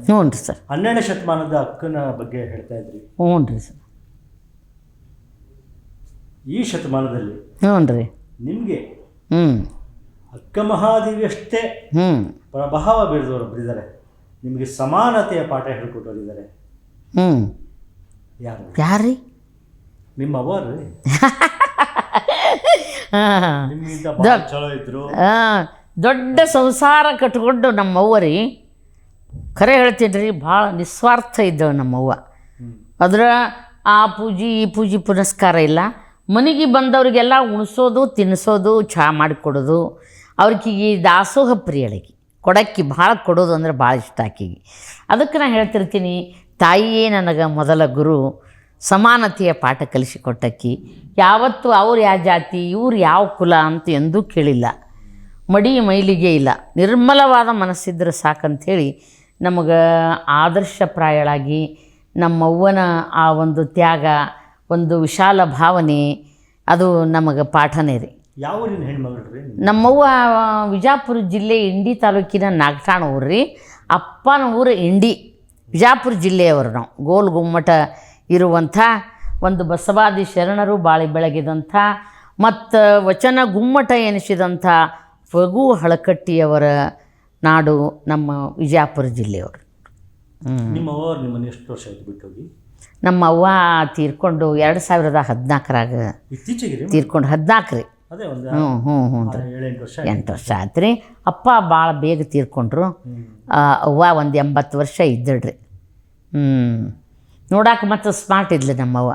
ಹ್ಞೂ ರೀ ಸರ್. 12ನೇ ಶತಮಾನದ ಅಕ್ಕನ ಬಗ್ಗೆ ಹೇಳ್ತಾ ಇದ್ರಿ. ಹ್ಞೂ ರೀ ಸರ್. ಈ ಶತಮಾನದಲ್ಲಿ ಹ್ಞೂ ರೀ. ನಿಮಗೆ ಹ್ಞೂ ಅಕ್ಕ ಮಹಾದೇವಿಯಷ್ಟೇ ಪ್ರಭಾವ ಬೀರಿದ್ದಾರೆ, ನಿಮಗೆ ಸಮಾನತೆಯ ಪಾಠ ಹೇಳ್ಕೊಟ್ಟೋಗಿದ್ದಾರೆ. ಹ್ಞೂ ಯಾರು? ಯಾರು ರೀ? ನಿಮ್ಮ ಅವರು ನಿಮ್ಗಿಂತ ಚಲೋ ಇದ್ರು. ದೊಡ್ಡ ಸಂಸಾರ ಕಟ್ಕೊಂಡು ನಮ್ಮವ್ವ ರೀ, ಖರೆ ಹೇಳ್ತೀನಿ ರೀ, ಭಾಳ ನಿಸ್ವಾರ್ಥ ಇದ್ದವು ನಮ್ಮವ್ವ. ಅದ್ರ ಆ ಪೂಜೆ ಈ ಪೂಜೆ ಪುನಸ್ಕಾರ ಇಲ್ಲ. ಮನೆಗೆ ಬಂದವ್ರಿಗೆಲ್ಲ ಉಣಿಸೋದು, ತಿನ್ನಿಸೋದು, ಚಹಾ ಮಾಡಿಕೊಡೋದು. ಅವ್ರಿಗೆ ದಾಸೋಹ ಪ್ರಿಯಳಿಗೆ ಕೊಡಕ್ಕೆ ಭಾಳ ಕೊಡೋದು ಅಂದ್ರೆ ಭಾಳ ಇಷ್ಟ ಆಕೆಗೆ. ಅದಕ್ಕೆ ನಾನು ಹೇಳ್ತಿರ್ತೀನಿ, ತಾಯಿಯೇ ನನಗೆ ಮೊದಲ ಗುರು, ಸಮಾನತೆಯ ಪಾಠ ಕಲಿಸಿಕೊಟ್ಟಕ್ಕಿ. ಯಾವತ್ತೂ ಅವ್ರು ಯಾವ ಜಾತಿ ಇವ್ರು ಯಾವ ಕುಲ ಅಂತ ಎಂದೂ ಕೇಳಿಲ್ಲ, ಮಡಿ ಮೈಲಿಗೆ ಇಲ್ಲ. ನಿರ್ಮಲವಾದ ಮನಸ್ಸಿದ್ರೆ ಸಾಕಂಥೇಳಿ ನಮಗೆ ಆದರ್ಶಪ್ರಾಯಳಾಗಿ ನಮ್ಮವ್ವನ ಆ ಒಂದು ತ್ಯಾಗ, ಒಂದು ವಿಶಾಲ ಭಾವನೆ, ಅದು ನಮಗೆ ಪಾಠನೇ ರೀ. ಯಾವ ಊರಿನ ಹೆಣ್ಮಗಳು ರೀ? ನಮ್ಮವ್ವ ವಿಜಾಪುರ ಜಿಲ್ಲೆ ಇಂಡಿ ತಾಲೂಕಿನ ನಾಗಠಾಣ ಊರು ರೀ. ಅಪ್ಪನ ಊರು ಇಂಡಿ, ವಿಜಾಪುರ ಜಿಲ್ಲೆಯವರು ನಾವು. ಗೋಲ್ ಗುಮ್ಮಟ ಇರುವಂಥ ಒಂದು ಬಸವಾದಿ ಶರಣರು ಬಾಳಿ ಬೆಳಗಿದಂಥ ಮತ್ತು ವಚನ ಗುಮ್ಮಟ ಎನಿಸಿದಂಥ ಫಗು ಹಳಕಟ್ಟಿಯವರ ನಾಡು ನಮ್ಮ ವಿಜಾಪುರ ಜಿಲ್ಲೆಯವರು. ನಿಮ್ಮವ್ವರು ನಿಮ್ಮನ್ನು ಎಷ್ಟು ವರ್ಷ ಆಯ್ತು ಬಿಟ್ಟು ಹೋಗಿ? ನಮ್ಮ ಅವ್ವ ತೀರ್ಕೊಂಡು 2014ರಾಗ ಇತ್ತೀಚೆಗೆ ತೀರ್ಕೊಂಡು 14 ರೀ. ಅದೇ ಒಂದು ಹ್ಞೂ ರೀ, 8 ವರ್ಷ ಆಯ್ತು ರೀ. ಅಪ್ಪ ಭಾಳ ಬೇಗ ತೀರ್ಕೊಂಡ್ರು. ಅವ್ವ ಒಂದು 80 ವರ್ಷ ಇದ್ದಳ್ರಿ. ನೋಡಕ್ಕೆ ಮತ್ತು ಸ್ಮಾರ್ಟ್ ಇದ್ಲು ನಮ್ಮವ್ವ.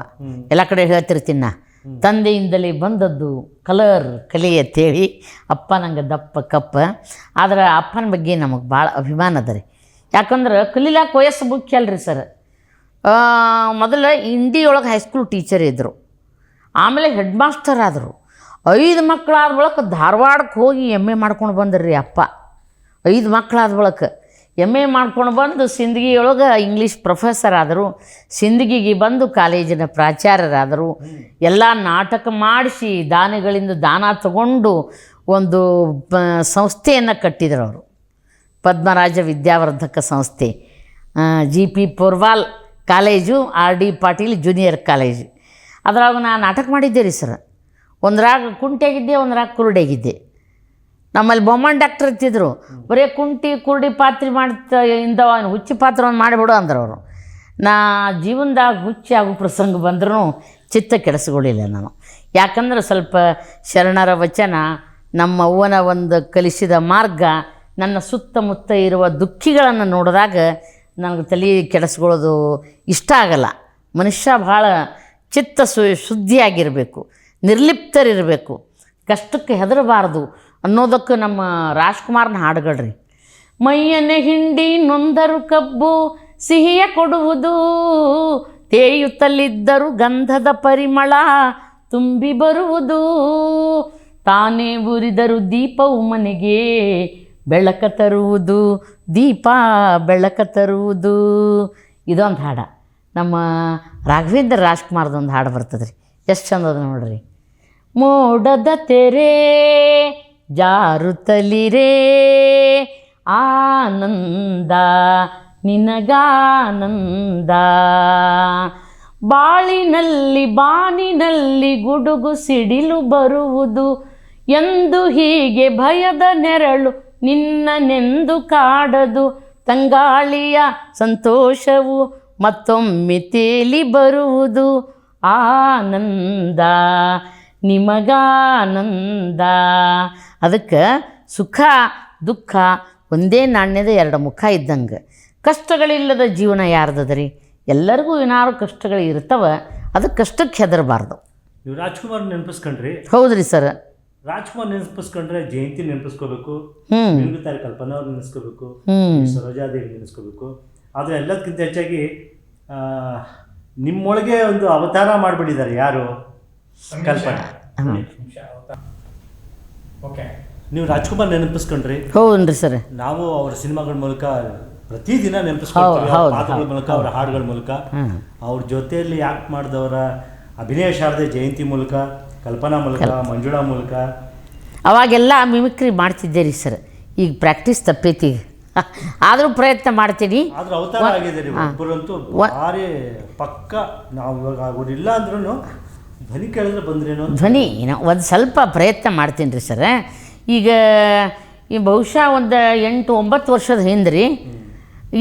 ಎಲ್ಲ ಕಡೆ ಹೇಳ್ತಿರ್ತೀನಿ ನಾ, ತಂದೆಯಿಂದಲೇ ಬಂದದ್ದು ಕಲೆ ಅಂತೇಳಿ. ಅಪ್ಪ ನಂಗೆ ದಪ್ಪ ಕಪ್ಪ. ಆದ್ರೆ ಅಪ್ಪನ ಬಗ್ಗೆ ನಮಗೆ ಭಾಳ ಅಭಿಮಾನ ಅದ ರೀ. ಯಾಕಂದ್ರೆ ಕಲೀಲಾಕ ವಯಸ್ಸು ಮುಖ್ಯ ಅಲ್ರಿ ಸರ್. ಮೊದಲು ಇಂಡಿಯೊಳಗೆ ಹೈಸ್ಕೂಲ್ ಟೀಚರ್ ಇದ್ದರು, ಆಮೇಲೆ ಹೆಡ್ ಮಾಸ್ಟರ್ ಆದರು. 5 ಮಕ್ಕಳಾದ ಬಳಿಕ ಧಾರವಾಡಕ್ಕೆ ಹೋಗಿ MA ಮಾಡ್ಕೊಂಡು ಬಂದ್ರಿ ಅಪ್ಪ. 5 ಮಕ್ಕಳಾದ ಬಳಿಕ MA ಮಾಡ್ಕೊಂಡು ಬಂದು ಸಿಂದಗಿಯೊಳಗೆ ಇಂಗ್ಲೀಷ್ ಪ್ರೊಫೆಸರ್ ಆದರು. ಸಿಂದಗಿಗೆ ಬಂದು ಕಾಲೇಜಿನ ಪ್ರಾಚಾರ್ಯರಾದರು. ಎಲ್ಲ ನಾಟಕ ಮಾಡಿಸಿ ದಾನಿಗಳಿಂದ ದಾನ ತಗೊಂಡು ಒಂದು ಸಂಸ್ಥೆಯನ್ನು ಕಟ್ಟಿದರು ಅವರು, Padmaraja Vidyavardhaka Sanstha. GP Porwal college, RD Patil junior college. ಅದ್ರಾಗ ನಾನು ನಾಟಕ ಮಾಡಿದ್ದೆ ರೀ ಸರ್. ಒಂದ್ರಾಗ ಕುಂಟೆಗಿದ್ದೆ, ಒಂದ್ರಾಗ ಕುರುಡೆಗಿದ್ದೆ. ನಮ್ಮಲ್ಲಿ ಬೊಮ್ಮನ್ ಡಾಕ್ಟರ್ ಇರ್ತಿದ್ರು, ಬರೀ ಕುಂಟಿ ಕುರುಡಿ ಪಾತ್ರೆ ಇಂದ ಹುಚ್ಚಿ ಪಾತ್ರ ಒಂದು ಮಾಡಿಬಿಡು ಅಂದ್ರೆ ಅವರು. ನಾ ಜೀವನದಾಗ ಹುಚ್ಚಿ ಆಗೋ ಪ್ರಸಂಗ ಬಂದ್ರೂ ಚಿತ್ತ ಕೆಡಿಸ್ಕೊಳ್ಳಿಲ್ಲ ನಾನು. ಯಾಕಂದ್ರೆ ಸ್ವಲ್ಪ ಶರಣರ ವಚನ, ನಮ್ಮ ಅವ್ವನ ಒಂದು ಕಲಿಸಿದ ಮಾರ್ಗ, ನನ್ನ ಸುತ್ತಮುತ್ತ ಇರುವ ದುಃಖಿಗಳನ್ನು ನೋಡಿದಾಗ ನನಗೆ ತಲೆ ಕೆಡಿಸ್ಕೊಳ್ಳೋದು ಇಷ್ಟ ಆಗಲ್ಲ. ಮನುಷ್ಯ ಭಾಳ ಚಿತ್ತ ಶುದ್ಧಿಯಾಗಿರಬೇಕು, ನಿರ್ಲಿಪ್ತರಿರಬೇಕು, ಕಷ್ಟಕ್ಕೆ ಹೆದರಬಾರ್ದು ಅನ್ನೋದಕ್ಕೆ ನಮ್ಮ ರಾಜ್ಕುಮಾರ್ನ ಹಾಡುಗಳ್ರಿ. ಮೈಯನ್ನೇ ಹಿಂಡಿ ನೊಂದರು ಕಬ್ಬು ಸಿಹಿಯ ಕೊಡುವುದು, ತೇಯುತ್ತಲಿದ್ದರು ಗಂಧದ ಪರಿಮಳ ತುಂಬಿ ಬರುವುದು, ತಾನೇ ಉರಿದರು ದೀಪವು ಮನೆಗೆ ಬೆಳಕ ತರುವುದು, ದೀಪ ಬೆಳಕ ತರುವುದು. ಇದೊಂದು ಹಾಡು ನಮ್ಮ ರಾಘವೇಂದ್ರ ರಾಜ್ಕುಮಾರ್ದೊಂದು ಹಾಡು ಬರ್ತದೆ ರೀ, ಎಷ್ಟು ಚಂದ ಅದ ನೋಡ್ರಿ. ಮೋಡದ ತೆರೆ ಜಾರುತ್ತಲಿರೇ ಆನಂದ ನಿನಗಾನಂದ, ಬಾಳಿನಲ್ಲಿ ಬಾನಿನಲ್ಲಿ ಗುಡುಗು ಸಿಡಿಲು ಬರುವುದು, ಎಂದು ಹೀಗೆ ಭಯದ ನೆರಳು ನಿನ್ನನೆಂದು ಕಾಡದು, ತಂಗಾಳಿಯ ಸಂತೋಷವು ಮತ್ತೊಮ್ಮೆ ತೇಲಿ ಬರುವುದು, ಆನಂದ ನಿಮಗಾನಂದ. ಅದಕ್ಕೆ ಸುಖ ದುಃಖ ಒಂದೇ ನಾಣ್ಯದ 2 ಮುಖ ಇದ್ದಂಗೆ. ಕಷ್ಟಗಳಿಲ್ಲದ ಜೀವನ ಯಾರ್ದದ ರೀ? ಎಲ್ಲರಿಗೂ ಏನಾದ್ರು ಕಷ್ಟಗಳು ಇರ್ತವೆ, ಅದಕ್ಕೆ ಕಷ್ಟಕ್ಕೆ ಹೆದರಬಾರ್ದು. ನೀವು ರಾಜ್ಕುಮಾರ್ ನೆನಪಿಸ್ಕೊಂಡ್ರಿ? ಹೌದು ರೀ ಸರ್. ರಾಜ್ಕುಮಾರ್ ನೆನೆಸ್ಕೊಂಡ್ರೆ ಜಯಂತಿ ನೆನಪಿಸ್ಕೋಬೇಕು, ತಾರೆ ಕಲ್ಪನಾ ಅವ್ರು ನೆನೆಸ್ಕೋಬೇಕು, ಸರೋಜಾದೇವಿ ನೆನೆಸ್ಕೋಬೇಕು. ಆದರೆ ಎಲ್ಲದಕ್ಕಿಂತ ಹೆಚ್ಚಾಗಿ ನಿಮ್ಮೊಳಗೆ ಒಂದು ಅವತಾರ ಮಾಡಿಬಿಟ್ಟಿದ್ದಾರೆ. ಯಾರು? ಕಲ್ಪನಾ. ನೀವು ರಾಜ್ಕುಮಾರ್ ನೆನಪಿಸ್ಕೊಂಡ್ರಿ? ಹೌದು ರೀ ಸರ್. ನಾವು ಅವರ ಸಿನಿಮಾಗಳ ಮೂಲಕ ಪ್ರತಿದಿನ ನೆನಪಿಸ್ಕೊಳ್ತೀವಿ, ಪಾತ್ರಗಳ ಮೂಲಕ, ಅವರ ಹಾಡುಗಳ ಮೂಲಕ, ಅವ್ರ ಜೊತೆಯಲ್ಲಿ ಆ್ಯಕ್ಟ್ ಮಾಡಿದವರ ಅಭಿನಯ ಶಾರದೆ ಜಯಂತಿ ಮೂಲಕ, ಕಲ್ಪನಾ ಮೂಲಕ, ಮಂಜುಳಾ ಮೂಲಕ. ಅವಾಗೆಲ್ಲ ಮಿಮಿಕ್ರಿ ಮಾಡ್ತಿದ್ದೆ ರೀ ಸರ್. ಈಗ ಪ್ರಾಕ್ಟೀಸ್ ತಪ್ಪೈತಿ. ಆದರೂ ಪ್ರಯತ್ನ ಮಾಡ್ತೀನಿ. ಆದ್ರೆ ಅವತಾರ ಆಗಿದೆ ಒಬ್ಬರಂತೂ ಭಾರಿ ಪಕ್ಕ. ನಾವು ಇವಾಗ ಅವ್ರಿಲ್ಲ ಅಂದ್ರೂ ಧ್ವನಿ ಕೇಳಿದ್ರೆ ಬಂದ್ರೇನೋ ಧ್ವನಿ ಒಂದು ಸ್ವಲ್ಪ ಪ್ರಯತ್ನ ಮಾಡ್ತೀನಿ ರೀ ಸರ್. ಈಗ ಈ ಬಹುಶಃ ಒಂದು 8-9 ವರ್ಷದ ಹಿಂದೆ ರೀ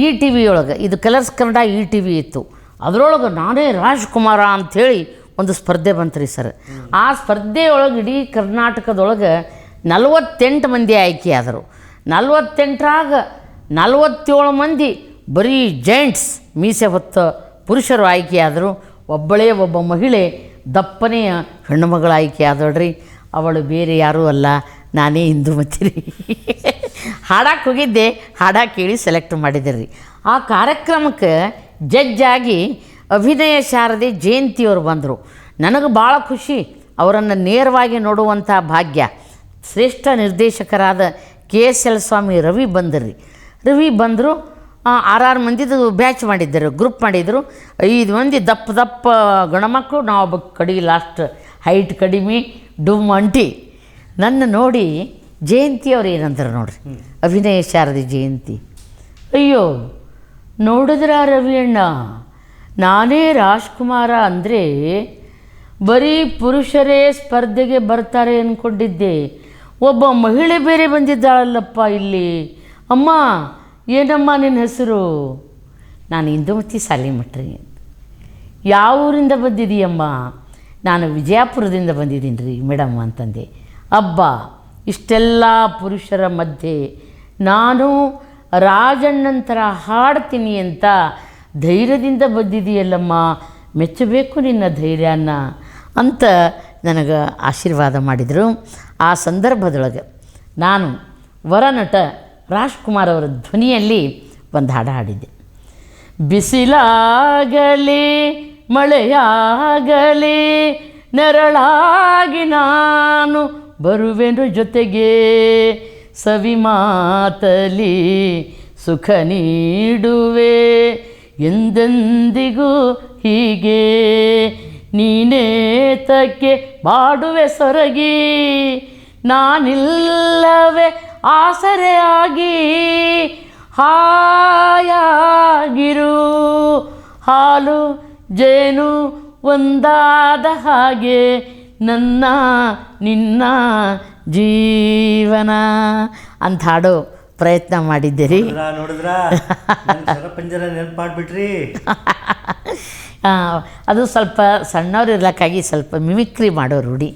ETV ಒಳಗೆ, ಇದು ಕಲರ್ಸ್ ಕನ್ನಡ ETV ಇತ್ತು, ಅದರೊಳಗೆ ನಾನೇ ರಾಜ್ಕುಮಾರ ಅಂಥೇಳಿ ಒಂದು ಸ್ಪರ್ಧೆ ಬಂತು ರೀ ಸರ್. ಆ ಸ್ಪರ್ಧೆಯೊಳಗೆ ಇಡೀ ಕರ್ನಾಟಕದೊಳಗೆ 48 ಮಂದಿ ಆಯ್ಕೆ ಆದರು. 48ರಾಗ 47 ಮಂದಿ ಬರೀ ಜೆಂಟ್ಸ್ ಮೀಸೆ ಹೊತ್ತ ಪುರುಷರು ಆಯ್ಕೆ ಆದರು. ಒಬ್ಬ ಮಹಿಳೆ ದಪ್ಪನೆಯ ಹೆಣ್ಣುಮಗಳು ಆಯ್ಕೆ ಆದಳ್ರಿ. ಅವಳು ಬೇರೆ ಯಾರೂ ಅಲ್ಲ, ನಾನೇ ಇಂದುಮತಿ ರೀ. ಹಾಡಕ್ಕೆ ಹೋಗಿದ್ದೆ, ಹಾಡ ಕೇಳಿ ಸೆಲೆಕ್ಟ್ ಮಾಡಿದ್ದೆ ರೀ. ಆ ಕಾರ್ಯಕ್ರಮಕ್ಕೆ ಜಡ್ಜ್ ಆಗಿ ಅಭಿನಯ ಶಾರದೆ ಜಯಂತಿಯವರು ಬಂದರು. ನನಗೆ ಭಾಳ ಖುಷಿ, ಅವರನ್ನು ನೇರವಾಗಿ ನೋಡುವಂಥ ಭಾಗ್ಯ. ಶ್ರೇಷ್ಠ ನಿರ್ದೇಶಕರಾದ KSL ಸ್ವಾಮಿ ರವಿ ಬಂದರು. 6 ಮಂದಿದು ಬ್ಯಾಚ್ ಮಾಡಿದ್ದರು, ಗ್ರೂಪ್ ಮಾಡಿದರು. 5 ಮಂದಿ ದಪ್ಪ ಗಣಮಕ್ಕಳು, ನಾವು ಒಬ್ಬ ಕಡೆಗೆ ಲಾಸ್ಟ್ ಹೈಟ್ ಕಡಿಮೆ ಡುಮ್ ಅಂಟಿ. ನನ್ನ ನೋಡಿ ಜಯಂತಿ ಅವ್ರು ಏನಂತಾರೆ ನೋಡ್ರಿ, ಅಭಿನಯ ಶಾರದೆ ಜಯಂತಿ, ಅಯ್ಯೋ ನೋಡಿದ್ರ ರವಿ ಅಣ್ಣ, ನಾನೇ ರಾಜ್ಕುಮಾರ ಅಂದರೆ ಬರೀ ಪುರುಷರೇ ಸ್ಪರ್ಧೆಗೆ ಬರ್ತಾರೆ ಅಂದ್ಕೊಂಡಿದ್ದೆ, ಒಬ್ಬ ಮಹಿಳೆ ಬೇರೆ ಬಂದಿದ್ದಾಳಲ್ಲಪ್ಪ ಇಲ್ಲಿ. ಅಮ್ಮ ಏನಮ್ಮ ನಿನ್ನ ಹೆಸರು? ನಾನು ಇಂದುಮತಿ ಸಾಲಿಮಠ್ರಿ. ಯಾವ ಊರಿಂದ ಬಂದಿದ್ದೀಯಮ್ಮ? ನಾನು ವಿಜಯಪುರದಿಂದ ಬಂದಿದ್ದೀನಿ ರೀ ಮೇಡಮ್ ಅಂತಂದೆ. ಅಬ್ಬಾ, ಇಷ್ಟೆಲ್ಲ ಪುರುಷರ ಮಧ್ಯೆ ನಾನು ರಾಜಣ್ಣಂತರ ಹಾಡ್ತೀನಿ ಅಂತ ಧೈರ್ಯದಿಂದ ಬಂದಿದೆಯಲ್ಲಮ್ಮ, ಮೆಚ್ಚಬೇಕು ನಿನ್ನ ಧೈರ್ಯನ ಅಂತ ನನಗೆ ಆಶೀರ್ವಾದ ಮಾಡಿದರು. ಆ ಸಂದರ್ಭದೊಳಗೆ ನಾನು ವರನಟ ರಾಜ್ಕುಮಾರ್ ಅವರ ಧ್ವನಿಯಲ್ಲಿ ಒಂದು ಹಾಡು ಹಾಡಿದ್ದೆ. ಬಿಸಿಲಾಗಲಿ ಮಳೆಯಾಗಲಿ ನೆರಳಾಗಿ ನಾನು ಬರುವೆನು ಜೊತೆಗೆ, ಸವಿ ಮಾತಲಿ ಸುಖ ನೀಡುವೆ ಎಂದೆಂದಿಗೂ ಹೀಗೆ, ನೀನೇತಕ್ಕೆ ಬಾಡುವೆ ಸೊರಗಿ, ನಾನಿಲ್ಲವೇ ಆಸರೆಯಾಗಿ, ಹಾಯಾಗಿರು ಹಾಲು ಜೇನು ಒಂದಾದ ಹಾಗೆ ನನ್ನ ನಿನ್ನ ಜೀವನ ಅಂತ ಹಾಡೋ ಪ್ರಯತ್ನ ಮಾಡಿದ್ದೆ ರೀ. ನೋಡಿದ್ರಾ ಶರಪಂಜರ ನೆನಪು ಮಾಡಿಬಿಟ್ರಿ. ಅದು ಸ್ವಲ್ಪ ಸಣ್ಣವ್ರು ಇರ್ಲಕ್ಕಾಗಿ ಸ್ವಲ್ಪ ಮಿಮಿಕ್ರಿ ಮಾಡೋ ರೂಢಿ.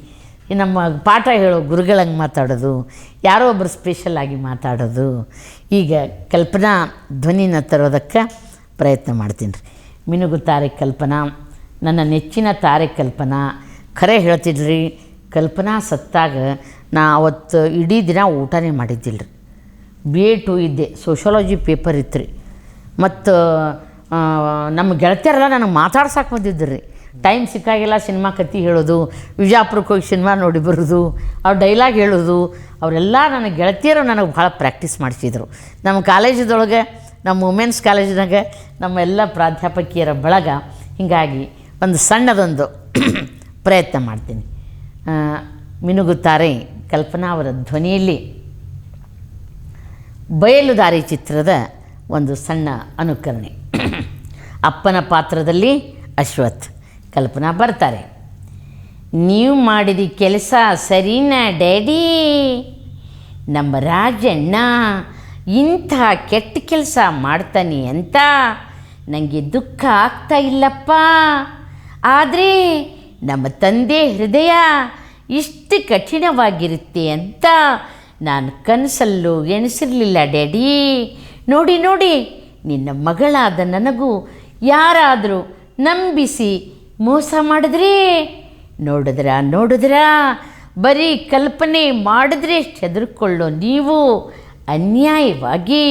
ಈ ನಮ್ಮ ಪಾಠ ಹೇಳೋ ಗುರುಗಳಂಗೆ ಮಾತಾಡೋದು, ಯಾರೋ ಒಬ್ಬರು ಸ್ಪೆಷಲ್ ಆಗಿ ಮಾತಾಡೋದು. ಈಗ ಕಲ್ಪನಾ ಧ್ವನಿನ ತರೋದಕ್ಕೆ ಪ್ರಯತ್ನ ಮಾಡ್ತೀನಿ ರೀ. ಮಿನುಗುತ್ತಾರೆ ಕಲ್ಪನಾ, ನನ್ನ ನೆಚ್ಚಿನ ತಾರೆ ಕಲ್ಪನಾ. ಖರೆ ಹೇಳ್ತಿದ್ರಿ, ಕಲ್ಪನಾ ಸತ್ತಾಗ ನಾ ಅವತ್ತು ಇಡೀ ದಿನ ಊಟನೇ ಮಾಡಿದ್ದಿಲ್ಲ ರೀ. BA2 ಇದ್ದೆ, ಸೋಷಾಲಜಿ ಪೇಪರ್ ಇತ್ತು ರೀ. ಮತ್ತು ನಮ್ಮ ಗೆಳತಿಯರೆಲ್ಲ ನನಗೆ ಮಾತಾಡ್ಸಕ್ಕೆ ಬಂದಿದ್ದು ರೀ. ಟೈಮ್ ಸಿಕ್ಕಾಗಿಲ್ಲ ಸಿನಿಮಾ ಕತೆ ಹೇಳೋದು, ವಿಜಯಪುರಕ್ಕೆ ಹೋಗಿ ಸಿನಿಮಾ ನೋಡಿ ಬರೋದು, ಅವ್ರು ಡೈಲಾಗ್ ಹೇಳೋದು, ಅವರೆಲ್ಲ ನನ್ನ ಗೆಳತಿಯರು ನನಗೆ ಭಾಳ ಪ್ರಾಕ್ಟೀಸ್ ಮಾಡಿಸಿದರು. ನಮ್ಮ ಕಾಲೇಜದೊಳಗೆ, ನಮ್ಮ ವುಮೆನ್ಸ್ ಕಾಲೇಜಿನಾಗ ನಮ್ಮ ಎಲ್ಲ ಪ್ರಾಧ್ಯಾಪಕಿಯರ ಬಳಗ. ಹೀಗಾಗಿ ಒಂದು ಸಣ್ಣದೊಂದು ಪ್ರಯತ್ನ ಮಾಡ್ತೀನಿ. ಮಿನುಗುತ್ತಾರೆ ಕಲ್ಪನಾ ಅವರ ಧ್ವನಿಯಲ್ಲಿ ಬಯಲುದಾರಿ ಚಿತ್ರದ ಒಂದು ಸಣ್ಣ ಅನುಕರಣೆ. ಅಪ್ಪನ ಪಾತ್ರದಲ್ಲಿ ಅಶ್ವಥ್, ಕಲ್ಪನಾ ಬರ್ತಾರೆ. ನೀವು ಮಾಡಿದ ಕೆಲಸ ಸರಿನಾ ಡ್ಯಾಡಿ? ನಮ್ಮ ರಾಜಣ್ಣ ಇಂಥ ಕೆಟ್ಟ ಕೆಲಸ ಮಾಡ್ತಾನೆ ಅಂತ ನನಗೆ ದುಃಖ ಆಗ್ತಾ ಇಲ್ಲಪ್ಪ. ಆದರೆ ನಮ್ಮ ತಂದೆ ಹೃದಯ ಇಷ್ಟು ಕಠಿಣವಾಗಿರುತ್ತೆ ಅಂತ ನಾನು ಕನಸಲ್ಲೂ ಎಣಿಸಿರಲಿಲ್ಲ ಡ್ಯಾಡಿ. ನೋಡಿ ನೋಡಿ, ನಿನ್ನ ಮಗಳಾದ ನನಗೂ ಯಾರಾದರೂ ನಂಬಿಸಿ ಮೋಸ ಮಾಡಿದ್ರಿ? ನೋಡಿದ್ರಾ ಬರೀ ಕಲ್ಪನೆ ಮಾಡಿದ್ರೆ ಹೆದರ್ಕೊಳ್ಳೋ ನೀವು ಅನ್ಯಾಯವಾಗಿ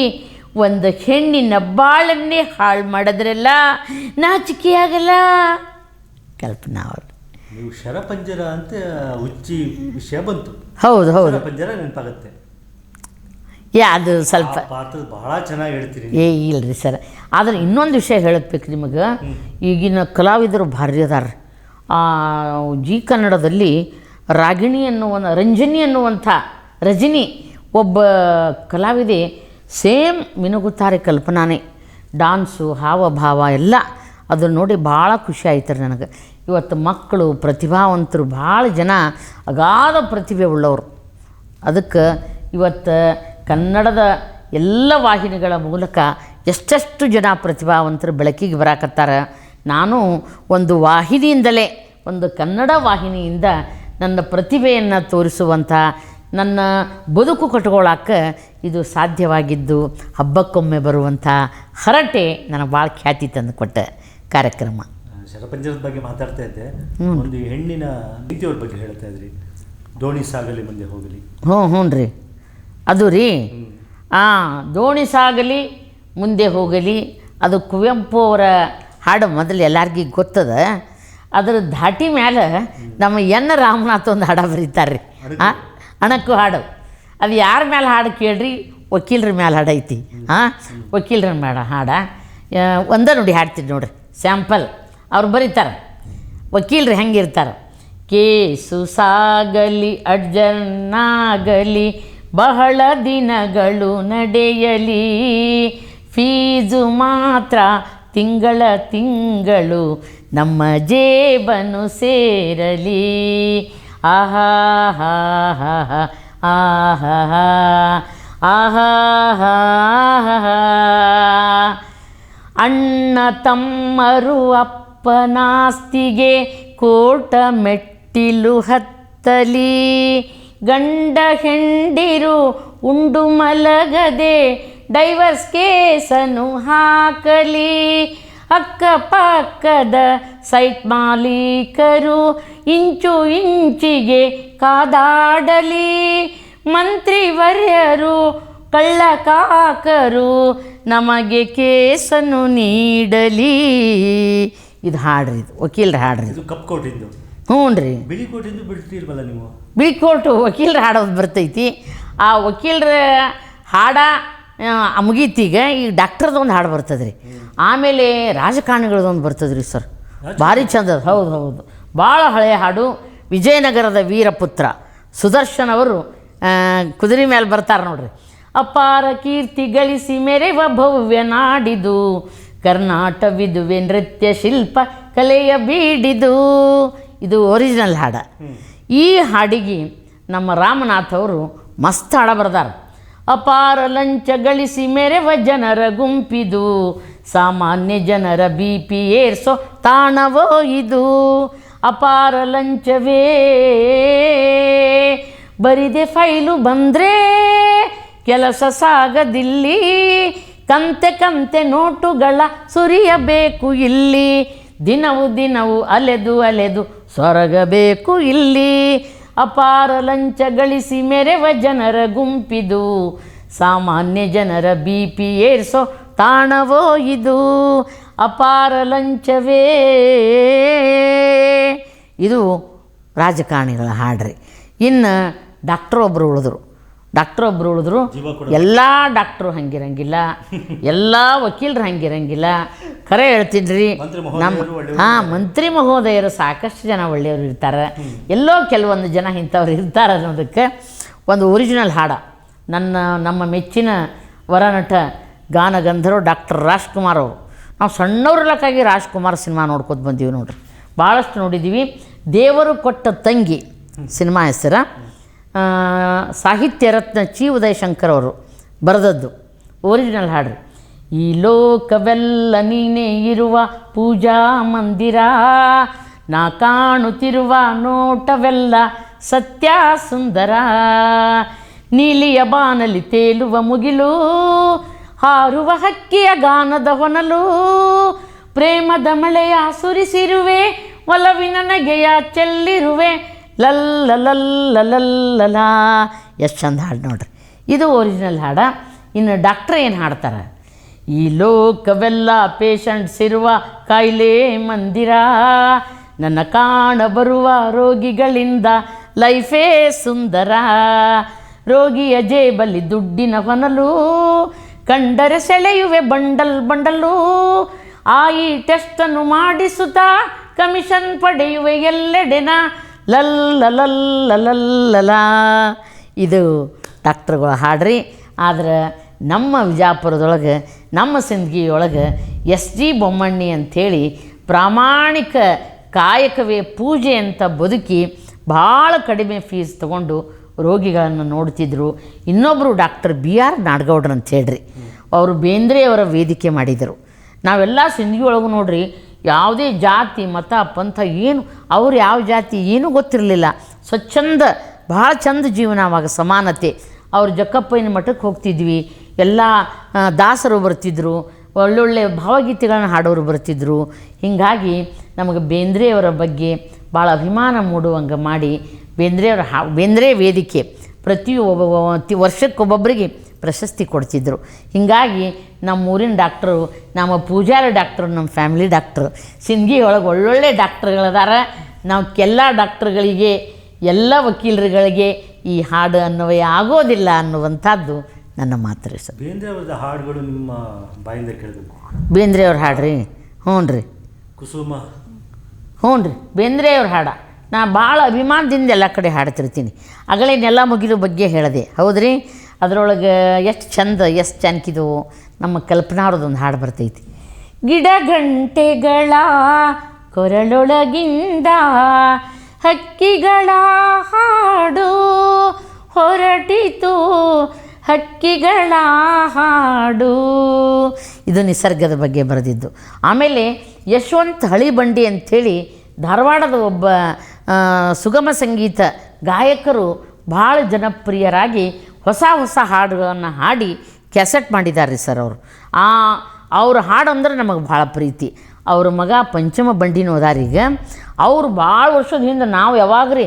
ಒಂದು ಹೆಣ್ಣಿನ ಬಾಳನ್ನೇ ಹಾಳು ಮಾಡಿದ್ರಲ್ಲ, ನಾಚಿಕೆಯಾಗಲ್ಲ? ಕಲ್ಪನಾ ಅವರು, ನೀವು ಶರಪಂಜರ ಅಂತ ಹುಚ್ಚಿ ವಿಷಯ ಬಂತು. ಹೌದು ಪಂಜರ ನೆನಪಾಗತ್ತೆ. ಅದು ಸ್ವಲ್ಪ ಪಾತ್ರ ಬಹಳ ಚೆನ್ನಾಗಿ ಹೇಳ್ತೀರಿ. ಇಲ್ರಿ ಸರ್, ಆದರೆ ಇನ್ನೊಂದು ವಿಷಯ ಹೇಳಬೇಕು ನಿಮಗೆ. ಈಗಿನ ಕಲಾವಿದರು ಭಾರಿ ಅದಾರ. ಜಿ ಕನ್ನಡದಲ್ಲಿ ರಂಜನಿ ಅನ್ನುವಂಥ ರಜನಿ ಒಬ್ಬ ಕಲಾವಿದೆ ಸೇಮ್ ಮಿನುಗುತ್ತಾರೆ ಕಲ್ಪನಾನೇ, ಡಾನ್ಸು ಹಾವಭಾವ ಎಲ್ಲ ಅದನ್ನು ನೋಡಿ ಭಾಳ ಖುಷಿ ಆಯ್ತು ರೀ ನನಗೆ. ಇವತ್ತು ಮಕ್ಕಳು ಪ್ರತಿಭಾವಂತರು ಭಾಳ ಜನ ಅಗಾಧ ಪ್ರತಿಭೆ ಉಳ್ಳವರು. ಅದಕ್ಕೆ ಇವತ್ತು ಕನ್ನಡದ ಎಲ್ಲ ವಾಹಿನಿಗಳ ಮೂಲಕ ಎಷ್ಟೆಷ್ಟು ಜನ ಪ್ರತಿಭಾವಂತರು ಬೆಳಕಿಗೆ ಬರಾಕತ್ತಾರ. ನಾನು ಒಂದು ವಾಹಿನಿಯಿಂದಲೇ, ಒಂದು ಕನ್ನಡ ವಾಹಿನಿಯಿಂದ ನನ್ನ ಪ್ರತಿಭೆಯನ್ನು ತೋರಿಸುವಂಥ, ನನ್ನ ಬದುಕು ಕಟ್ಕೊಳ್ಳೋಕೆ ಇದು ಸಾಧ್ಯವಾಗಿದ್ದು ಹಬ್ಬಕ್ಕೊಮ್ಮೆ ಬರುವಂಥ ಹರಟೆ ನನಗೆ ಭಾಳ ಖ್ಯಾತಿ ತಂದು ಕೊಟ್ಟ ಕಾರ್ಯಕ್ರಮ. ಶರಪಂಜರದ ಬಗ್ಗೆ ಮಾತಾಡ್ತಾ ಇದ್ದೆ, ಒಂದು ಹೆಣ್ಣಿನ ಪ್ರೀತಿಯವ್ರ ಬಗ್ಗೆ ಹೇಳ್ತಾ ಇದ್ರಿ, ದೋಣಿ ಸಾಗಲಿ ಮುಂದೆ ಹೋಗಲಿ. ಹ್ಞೂ ರೀ, ಅದು ರೀ ದೋಣಿ ಸಾಗಲಿ ಮುಂದೆ ಹೋಗಲಿ, ಅದು ಕುವೆಂಪು ಅವರ ಹಾಡು ಮೊದಲು ಎಲ್ಲರಿಗೂ ಗೊತ್ತದ. ಅದರ ಧಾಟಿ ಮೇಲೆ ನಮ್ಮ ಎನ್ ರಾಮನಾಥ್ ಒಂದು ಹಾಡು ಬರೀತಾರೆ ರೀ, ಅಣಕು ಹಾಡು. ಅದು ಯಾರ ಮೇಲೆ ಹಾಡು ಕೇಳ್ರಿ, ವಕೀಲರ ಮೇಲೆ ಹಾಡು ಐತಿ. ವಕೀಲರ ಮೇಲೆ ಹಾಡ ಒಂದೇ ನೋಡಿ ಹಾಡ್ತೀನಿ ನೋಡ್ರಿ, ಸ್ಯಾಂಪಲ್ ಅವ್ರು ಬರೀತಾರೆ. ವಕೀಲರು ಹೆಂಗಿರ್ತಾರೆ, ಕೇಸು ಸಾಗಲಿ ಅಡ್ಜರ್ನಾಗಲಿ ಬಹಳ ದಿನಗಳು ನಡೆಯಲಿ, ಫೀಸು ಮಾತ್ರ ತಿಂಗಳು ನಮ್ಮ ಜೇಬನು ಸೇರಲಿ. ಆಹಾ ಹಾ ಹಾ ಆಹಾ ಆಹಾ ಹಾ. ಅಣ್ಣ ತಮ್ಮರು ಅಪ್ಪನಾಸ್ತಿಗೆ ಕೋಟ ಮೆಟ್ಟಿಲು ಹತ್ತಲಿ, ಗಂಡ ಹೆಂಡಿರು ಉಂಡು ಮಲಗದೆ ಡೈವರ್ಸ್ ಕೇಸನ್ನು ಹಾಕಲಿ, ಅಕ್ಕಪಕ್ಕದ ಸೈಟ್ ಮಾಲೀಕರು ಇಂಚು ಇಂಚಿಗೆ ಕಾದಾಡಲಿ, ಮಂತ್ರಿವರ್ಯರು ಕಳ್ಳಕಾಕರು ನಮಗೆ ಕೇಸನ್ನು ನೀಡಲಿ. ಇದು ಹಾಡ್ರಿ, ಇದು ವಕೀಲರ ಹಾಡ್ರಿ. ಇದು ಕಪ್ ಕೋಟಿಂದು. ಹ್ಞೂ ರೀ, ಬಿಳಿ ಕೋಟಿಂದು ಬಿಡ್ತಿಲ್ವಲ್ಲ ನೀವು? ಬಿಳಿ ಕೋಟು ವಕೀಲರ ಹಾಡೋದು ಬರ್ತೈತಿ. ಆ ವಕೀಲರ ಹಾಡ ಮುಗೀತೀಗ ಈಗ ಡಾಕ್ಟರ್ದೊಂದು ಹಾಡು ಬರ್ತದೆ ರೀ. ಆಮೇಲೆ ರಾಜಕಾರಣಿಗಳದೊಂದು ಬರ್ತದೆ ರೀ ಸರ್, ಭಾರಿ ಚಂದ. ಹೌದು, ಭಾಳ ಹಳೆಯ ಹಾಡು. ವಿಜಯನಗರದ ವೀರಪುತ್ರ ಸುದರ್ಶನ್ ಅವರು ಕುದುರೆ ಮೇಲೆ ಬರ್ತಾರೆ ನೋಡ್ರಿ. ಅಪಾರ ಕೀರ್ತಿ ಗಳಿಸಿ ಮೆರೆವ ಭವ್ಯ ನಾಡಿದು, ಕರ್ನಾಟವಿದುವೆ ನೃತ್ಯ ಶಿಲ್ಪ ಕಲೆಯ ಬೀಡಿದು. ಇದು ಒರಿಜಿನಲ್ ಹಾಡ. ಈ ಹಾಡಿಗೆ ನಮ್ಮ ರಾಮನಾಥ್ ಅವರು ಮಸ್ತ್ ಹಾಡ ಬರ್ದಾರ. ಅಪಾರ ಲಂಚ ಗಳಿಸಿ ಮೆರೆವ ಜನರ ಗುಂಪಿದು, ಸಾಮಾನ್ಯ ಜನರ BP ಏರ್ಸೋ ತಾಣವೋ ಇದು. ಅಪಾರ ಲಂಚವೇ ಬರಿದೆ ಫೈಲು ಬಂದರೆ ಕೆಲಸ ಸಾಗದಿಲ್ಲಿ, ಕಂತೆ ನೋಟುಗಳ ಸುರಿಯಬೇಕು ಇಲ್ಲಿ, ದಿನವು ಅಲೆದು ಸೊರಗಬೇಕು ಇಲ್ಲಿ. ಅಪಾರ ಲಂಚ ಗಳಿಸಿ ಮೆರೆವ ಜನರ ಗುಂಪಿದು, ಸಾಮಾನ್ಯ ಜನರ BP ಏರ್ಸೋ ತಾಣವೋ ಇದು. ಅಪಾರ ಲಂಚವೇ, ಇದು ರಾಜಕಾರಣಿಗಳ ಹಾಡ್ರಿ. ಇನ್ನು ಡಾಕ್ಟ್ರೊಬ್ಬರು ಉಳಿದ್ರು. ಎಲ್ಲ ಡಾಕ್ಟ್ರು ಹಂಗಿರಂಗಿಲ್ಲ, ಎಲ್ಲ ವಕೀಲರು ಹಂಗಿರಂಗಿಲ್ಲ. ಖರೆ ಹೇಳ್ತೀನಿ ರೀ, ನಮ್ಮ ಮಂತ್ರಿ ಮಹೋದಯರು ಸಾಕಷ್ಟು ಜನ ಒಳ್ಳೆಯವರು ಇರ್ತಾರೆ, ಎಲ್ಲೋ ಕೆಲವೊಂದು ಜನ ಇಂಥವ್ರು ಇರ್ತಾರೆ ಅನ್ನೋದಕ್ಕೆ ಒಂದು ಒರಿಜಿನಲ್ ಹಾಡ. ನಮ್ಮ ಮೆಚ್ಚಿನ ವರನಟ ಗಾನಗಂಧರ್ವ ಡಾಕ್ಟರ್ ರಾಜ್ಕುಮಾರ್ ಅವರು. ನಾವು ಸಣ್ಣವ್ರಲಕ್ಕಾಗಿ ರಾಜ್ಕುಮಾರ್ ಸಿನಿಮಾ ನೋಡ್ಕೊತ ಬಂದೀವಿ ನೋಡ್ರಿ, ಭಾಳಷ್ಟು ನೋಡಿದ್ದೀವಿ. ದೇವರು ಕೊಟ್ಟ ತಂಗಿ ಸಿನಿಮಾ ಹೆಸರ, ಸಾಹಿತ್ಯ ರತ್ನ ಚಿ ಉದಯಶಂಕರ್ ಅವರು ಬರೆದದ್ದು ಒರಿಜಿನಲ್ ಹಾಡ್ರಿ. ಈ ಲೋಕವೆಲ್ಲ ನೀನೇ ಇರುವ ಪೂಜಾ ಮಂದಿರ, ನಾ ಕಾಣುತ್ತಿರುವ ನೋಟವೆಲ್ಲ ಸತ್ಯ ಸುಂದರ, ನೀಲಿಯ ಬಾನಲಿ ತೇಲುವ ಮುಗಿಲು, ಹಾರುವ ಹಕ್ಕಿಯ ಗಾನದ ಹೊನಲು, ಪ್ರೇಮದ ಮಳೆಯ ಸುರಿಸಿರುವೆ, ಒಲವಿನ ನಗೆಯ ಚೆಲ್ಲಿರುವೆ, ಲಲ್ಲ. ಎಷ್ಟು ಚಂದ ಹಾಡು ನೋಡ್ರಿ. ಇದು ಒರಿಜಿನಲ್ ಹಾಡ. ಇನ್ನು ಡಾಕ್ಟ್ರ್ ಏನು ಹಾಡ್ತಾರೆ, ಈ ಲೋಕವೆಲ್ಲ ಪೇಷಂಟ್ಸ್ ಇರುವ ಕಾಯಿಲೆ ಮಂದಿರ, ನನ್ನ ಕಾಣಬರುವ ರೋಗಿಗಳಿಂದ ಲೈಫೇ ಸುಂದರ, ರೋಗಿಯ ಜೇಬಲ್ಲಿ ದುಡ್ಡಿನ ಹೊನಲು, ಕಂಡರೆ ಸೆಳೆಯುವೆ ಬಂಡಲ್ಲು, ಈ ಟೆಸ್ಟನ್ನು ಮಾಡಿಸುತ್ತಾ ಕಮಿಷನ್ ಪಡೆಯುವೆ ಎಲ್ಲೆಡೆನ, ಲಲ್ಲ. ಇದು ಡಾಕ್ಟ್ರುಗಳು ಹಾಡ್ರಿ. ಆದರೆ ನಮ್ಮ ವಿಜಾಪುರದೊಳಗೆ ನಮ್ಮ ಸಿಂದಗಿಯೊಳಗೆ ಎಸ್ ಜಿ ಬೊಮ್ಮಣ್ಣಿ ಅಂಥೇಳಿ ಪ್ರಾಮಾಣಿಕ ಕಾಯಕವೇ ಪೂಜೆ ಅಂತ ಬದುಕಿ ಭಾಳ ಕಡಿಮೆ ಫೀಸ್ ತಗೊಂಡು ರೋಗಿಗಳನ್ನು ನೋಡ್ತಿದ್ರು. ಇನ್ನೊಬ್ಬರು ಡಾಕ್ಟರ್ ಬಿ ಆರ್ ನಾಡಗೌಡ್ರು ಅಂತ ಹೇಳ್ರಿ, ಅವರು ಬೇಂದ್ರೆಯವರ ವೇದಿಕೆ ಮಾಡಿದರು. ನಾವೆಲ್ಲ ಸಿಂದಗಿ ಒಳಗೆ ನೋಡ್ರಿ ಯಾವುದೇ ಜಾತಿ ಮತ ಪಂಥ ಏನು ಅವ್ರು ಯಾವ ಜಾತಿ ಏನೂ ಗೊತ್ತಿರಲಿಲ್ಲ. ಸ್ವಚ್ಛಂದ ಭಾಳ ಚಂದ ಜೀವನ, ಅವಾಗ ಸಮಾನತೆ. ಅವ್ರು ಜಕ್ಕಪ್ಪಯ್ಯನ ಮಠಕ್ಕೆ ಹೋಗ್ತಿದ್ವಿ, ಎಲ್ಲ ದಾಸರು ಬರ್ತಿದ್ದರು, ಒಳ್ಳೊಳ್ಳೆ ಭಾವಗೀತೆಗಳನ್ನ ಹಾಡೋರು ಬರ್ತಿದ್ದರು. ಹೀಗಾಗಿ ನಮಗೆ ಬೇಂದ್ರೆಯವರ ಬಗ್ಗೆ ಭಾಳ ಅಭಿಮಾನ ಮೂಡುವಂಗೆ ಮಾಡಿ ಬೇಂದ್ರೆ ವೇದಿಕೆ ವರ್ಷಕ್ಕೊಬ್ಬೊಬ್ಬರಿಗೆ ಪ್ರಶಸ್ತಿ ಕೊಡ್ತಿದ್ದರು. ಹೀಗಾಗಿ ನಮ್ಮ ಊರಿನ ಡಾಕ್ಟ್ರು, ನಮ್ಮ ಪೂಜಾರಿ ಡಾಕ್ಟ್ರು, ನಮ್ಮ ಫ್ಯಾಮಿಲಿ ಡಾಕ್ಟ್ರು, ಸಿಂದಗಿ ಒಳಗೆ ಒಳ್ಳೊಳ್ಳೆ ಡಾಕ್ಟ್ರುಗಳದಾರ. ನಾವು ಎಲ್ಲ ಡಾಕ್ಟ್ರುಗಳಿಗೆ ಎಲ್ಲ ವಕೀಲರುಗಳಿಗೆ ಈ ಹಾಡು ಅನ್ವಯ ಆಗೋದಿಲ್ಲ ಅನ್ನುವಂಥದ್ದು ನನ್ನ ಮಾತು ರೀ ಸರ್. ಬೇಂದ್ರೆ ಅವ್ರದ್ದು ಹಾಡುಗಳು ನಿಮ್ಮ ಬಾಯಿಂದ ಕೇಳಬೇಕು. ಬೇಂದ್ರೆ ಅವ್ರ ಹಾಡು ರೀ, ಹ್ಞೂ ರೀ. ಕುಸುಮ, ಹ್ಞೂ ರೀ, ಬೇಂದ್ರೆ ಅವ್ರ ಹಾಡ ನಾ ಭಾಳ ಅಭಿಮಾನದಿಂದ ಎಲ್ಲ ಕಡೆ ಹಾಡ್ತಿರ್ತೀನಿ. ಅಗಳೇನೆಲ್ಲ ಮುಗಿದ ಬಗ್ಗೆ ಹೇಳಿದೆ, ಹೌದ್ರಿ. ಅದರೊಳಗೆ ಎಷ್ಟು ಚಂದ, ಎಷ್ಟು ಚನ್ಕಿದು ನಮ್ಮ ಕಲ್ಪನಾವ್ರದ್ದೊಂದು ಹಾಡು ಬರ್ತೈತಿ. ಗಿಡಗಂಟೆಗಳ ಕೊರಳೊಳಗಿಂದ ಹಕ್ಕಿಗಳ ಹಾಡು ಹೊರಟಿತು, ಹಕ್ಕಿಗಳ ಹಾಡು. ಇದು ನಿಸರ್ಗದ ಬಗ್ಗೆ ಬರೆದಿದ್ದು. ಆಮೇಲೆ ಯಶವಂತ್ ಹಳಿಬಂಡಿ ಅಂಥೇಳಿ ಧಾರವಾಡದ ಒಬ್ಬ ಸುಗಮ ಸಂಗೀತ ಗಾಯಕರು ಭಾಳ ಜನಪ್ರಿಯರಾಗಿ ಹೊಸ ಹೊಸ ಹಾಡುಗಳನ್ನು ಹಾಡಿ ಕ್ಯಾಸೆಟ್ ಮಾಡಿದ್ದಾರೆ ರೀ ಸರ್ ಅವರು. ಅವ್ರ ಹಾಡು ಅಂದ್ರೆ ನಮಗೆ ಭಾಳ ಪ್ರೀತಿ. ಅವ್ರ ಮಗ ಪಂಚಮ ಬಂಡಿನೂ ಅದಾರೀಗ. ಅವರು ಭಾಳ ವರ್ಷದ ಹಿಂದೆ ನಾವು ಯಾವಾಗ್ರಿ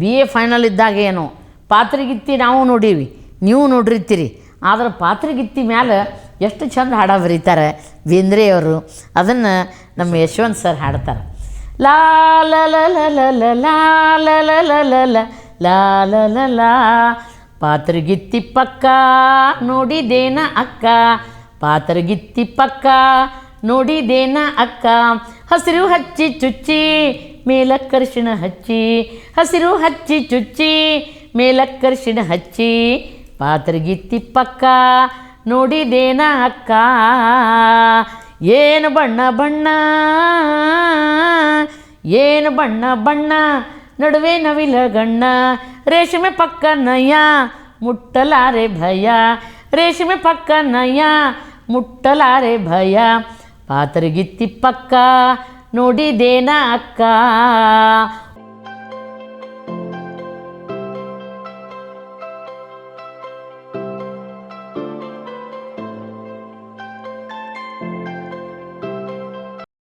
BA ಫೈನಲ್ ಇದ್ದಾಗ ಏನೋ ಪಾತ್ರಿಗಿತ್ತಿ ನಾವು ನೋಡೀವಿ, ನೀವು ನೋಡಿರ್ತೀರಿ. ಆದ್ರೆ ಪಾತ್ರಿಗಿತ್ತಿ ಮ್ಯಾಲೆ ಎಷ್ಟು ಚಂದ ಹಾಡ ಬರೀತಾರೆ ಬೇಂದ್ರೆಯವರು. ಅದನ್ನು ನಮ್ಮ ಯಶವಂತ್ ಸರ್ ಹಾಡ್ತಾರೆ. ಲಾ ಲ ಲ ಲ ಲ ಲ ಲಾ ಲ ಲ ಲ ಲ ಲ ಲಾ ಲ ಲ ಲಾ. ಪಾತ್ರಗಿತ್ತಿ ಪಕ್ಕ ನೋಡಿದೇನ ಅಕ್ಕ, ಪಾತ್ರಗಿತ್ತಿ ಪಕ್ಕ ನೋಡಿದೇನ ಅಕ್ಕ. ಹಸಿರು ಹಚ್ಚಿ ಚುಚ್ಚಿ ಮೇಲಕ್ಕರ್ಷಿಣ ಹಚ್ಚಿ, ಹಸಿರು ಹಚ್ಚಿ ಚುಚ್ಚಿ ಮೇಲಕ್ಕರ್ಷಿಣ ಹಚ್ಚಿ. ಪಾತ್ರಗಿತ್ತಿ ಪಕ್ಕ ನೋಡಿದೇನ ಅಕ್ಕ. ಏನು ಬಣ್ಣ ಬಣ್ಣ, ಏನು ಬಣ್ಣ ಬಣ್ಣ, ನಡುವೆ ನವಿಲ ಗಣ್ಣ. ರೇಷ್ಮೆ ಪಕ್ಕ ನಯ ಮುಟ್ಟಲಾರೆ ಭಯ, ರೇಷ್ಮೆ ಪಕ್ಕ ನಯ ಮುಟ್ಟಲಾರೆ ಭಯ. ಪಾತ್ರಗಿತ್ತಿ ಪಕ್ಕ ನೋಡಿದೇನ ಅಕ್ಕ.